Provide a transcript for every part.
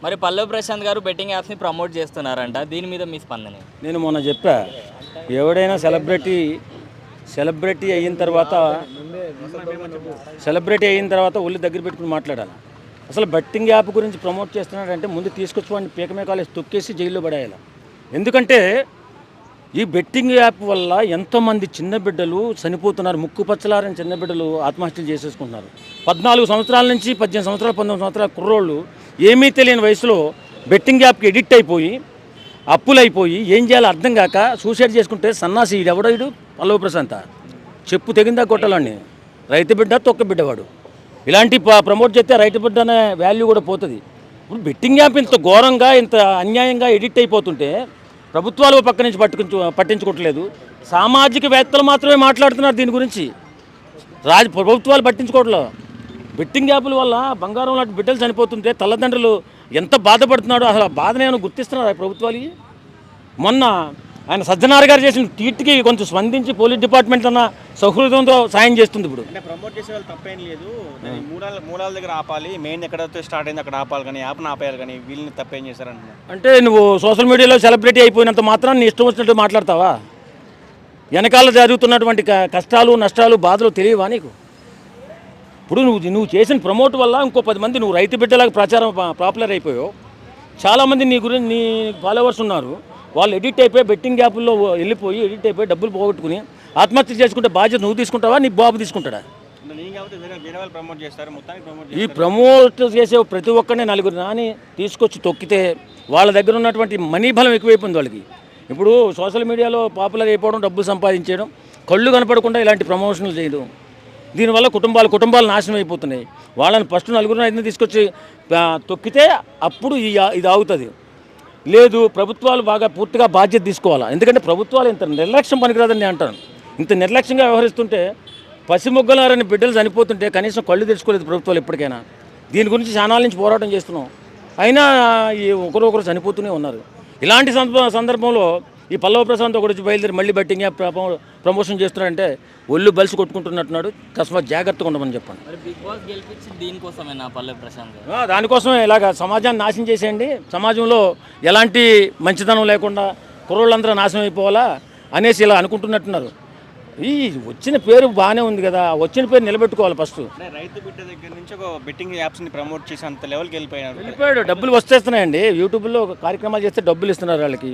మరి పల్లవి ప్రశాంత్ గారు బెట్టింగ్ యాప్స్ని ప్రమోట్ చేస్తున్నారంట. దీని మీద మీ స్పందన? నేను మొన్న చెప్పా, ఎవడైనా సెలబ్రిటీ అయిన తర్వాత ఒళ్ళు దగ్గర పెట్టుకుని మాట్లాడాలి. అసలు బెట్టింగ్ యాప్ గురించి ప్రమోట్ చేస్తున్నాడంటే ముందు తీసుకొచ్చి వాడిని పీకమేకాలేసి తొక్కేసి జైల్లో పడేయాలి. ఎందుకంటే ఈ బెట్టింగ్ యాప్ వల్ల ఎంతోమంది చిన్న బిడ్డలు చనిపోతున్నారు. ముక్కు పచ్చలారని చిన్న బిడ్డలు ఆత్మహత్యలు చేసేసుకుంటున్నారు. 14 సంవత్సరాల నుంచి 18 సంవత్సరాలు 19 సంవత్సరాల కుర్రోళ్ళు ఏమీ తెలియని వయసులో బెట్టింగ్ యాప్కి ఎడిక్ట్ అయిపోయి అప్పులైపోయి ఏం చేయాలో అర్థం కాక సూసైడ్ చేసుకుంటే సన్నాసి ఎవడో పల్లవి ప్రశాంత చెప్పు తెగిందా కొట్టాలని. రైతు బిడ్డ తొక్క బిడ్డవాడు ఇలాంటి ప్రమోట్ చేస్తే రైతు బిడ్డ అనే వాల్యూ కూడా పోతుంది. ఇప్పుడు బెట్టింగ్ యాప్ ఇంత ఘోరంగా ఇంత అన్యాయంగా ఎడిక్ట్ అయిపోతుంటే ప్రభుత్వాలు పక్క నుంచి పట్టించుకోవట్లేదు. సామాజికవేత్తలు మాత్రమే మాట్లాడుతున్నారు దీని గురించి. ప్రభుత్వాలు పట్టించుకోవట్లేదు. బెట్టింగ్ యాప్ల వల్ల బంగారం లాంటి బిడ్డలు చనిపోతుంటే తల్లిదండ్రులు ఎంత బాధపడుతున్నాడో అసలు ఆ బాధను ఏమైనా గుర్తిస్తున్నారు ప్రభుత్వాలు. మొన్న ఆయన సజ్జనార్ గారు చేసిన ట్వీట్కి కొంచెం స్పందించి పోలీస్ డిపార్ట్మెంట్ అన్న సౌహృదంతో సాయం చేస్తుంది. ఇప్పుడు ప్రమోట్ చేసే వాళ్ళు తప్పేం లేదు, మూలాల దగ్గర ఆపాలి, మెయిన్ ఎక్కడైతే స్టార్ట్ అయింది అక్కడ ఆపాలి, కానీ యాప్ను ఆపేయాలి, కానీ వీళ్ళని తప్పేం చేశారంటున్నారు. అంటే నువ్వు సోషల్ మీడియాలో సెలబ్రిటీ అయిపోయినంత మాత్రం నీ ఇష్టం వచ్చినట్టు మాట్లాడతావా? వెనకాల జరుగుతున్నటువంటి కష్టాలు నష్టాలు బాధలు తెలియవా నీకు? ఇప్పుడు నువ్వు చేసిన ప్రమోట్ వల్ల ఇంకో 10 మంది నువ్వు రైతు బిడ్డలాగా పాపులర్ అయిపోయావు. చాలామంది నీ గురించి నీ ఫాలోవర్స్ ఉన్నారు. వాళ్ళు ఎడిట్ అయిపోయి బెట్టింగ్ యాప్ల్లో వెళ్ళిపోయి ఎడిట్ అయిపోయి డబ్బులు పోగొట్టుకుని ఆత్మహత్య చేసుకుంటే బాధ్యత నువ్వు తీసుకుంటావా, నీ బాబు తీసుకుంటాడా? ఈ ప్రమోట్ చేసే ప్రతి ఒక్కరిని నలుగురు నాని తీసుకొచ్చి తొక్కితే వాళ్ళ దగ్గర ఉన్నటువంటి మనీ బలం ఎక్కువైపోయింది వాళ్ళకి. ఇప్పుడు సోషల్ మీడియాలో పాపులర్ అయిపోవడం, డబ్బులు సంపాదించడం, కళ్ళు కనపడకుండా ఇలాంటి ప్రమోషన్లు చేయడం, దీనివల్ల కుటుంబాలు నాశనం అయిపోతున్నాయి. వాళ్ళని ఫస్ట్ నలుగురు ఐదుని తీసుకొచ్చి తొక్కితే అప్పుడు ఇది ఆగుతుంది. లేదు, ప్రభుత్వాలు పూర్తిగా బాధ్యత తీసుకోవాలా. ఎందుకంటే ప్రభుత్వాలు ఇంత నిర్లక్ష్యం పనికిరాదని నేను అంటాను. ఇంత నిర్లక్ష్యంగా వ్యవహరిస్తుంటే పసిమొగ్గలారని బిడ్డలు చనిపోతుంటే కనీసం కళ్ళు తెచ్చుకోలేదు ప్రభుత్వాలు ఎప్పటికైనా. దీని గురించి చానాల నుంచి పోరాటం చేస్తున్నాం, అయినా ఒకరొకరు చనిపోతూనే ఉన్నారు. ఇలాంటి సందర్భంలో ఈ పల్లవి ప్రశాంత్ ఒకటి బయలుదేరి మళ్ళీ బెట్టింగ్ యాప్ ప్రమోషన్ చేస్తున్నాడంటే ఒళ్ళు బలిసి కొట్టుకుంటున్నట్టున్నాడు. తస్మాత్ జాగ్రత్తగా ఉండమని చెప్పండి. బిగ్ బాస్ గెలిపించి దీనికోసమేనా పల్లవి ప్రశాంత్? దానికోసమే ఇలాగ సమాజాన్ని నాశనం చేసేయండి, సమాజంలో ఎలాంటి మంచితనం లేకుండా కుర్రోళ్ళందరూ నాశనం అయిపోవాలా అనేసి ఇలా అనుకుంటున్నట్టున్నారు. ఈ వచ్చిన పేరు బాగానే ఉంది కదా, వచ్చిన పేరు నిలబెట్టుకోవాలి ఫస్ట్. రైతు బిడ్డ దగ్గర నుంచి ఒక బెట్టింగ్ యాప్స్ని ప్రమోట్ చేసి అంత లెవెల్కి వెళ్ళిపోయాడు. డబ్బులు వచ్చేస్తున్నాయండి. యూట్యూబ్లో కార్యక్రమాలు చేస్తే డబ్బులు ఇస్తున్నారు వాళ్ళకి.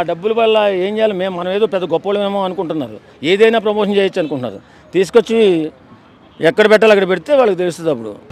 డబ్బుల వల్ల ఏం చేయాలి, మనం ఏదో పెద్ద గొప్పలేమో అనుకుంటున్నారు. ఏదైనా ప్రమోషన్ చేయొచ్చు అనుకుంటున్నారు. తీసుకొచ్చి ఎక్కడ పెట్టాలి అక్కడ పెడితే వాళ్ళకి తెలుస్తుంది అప్పుడు.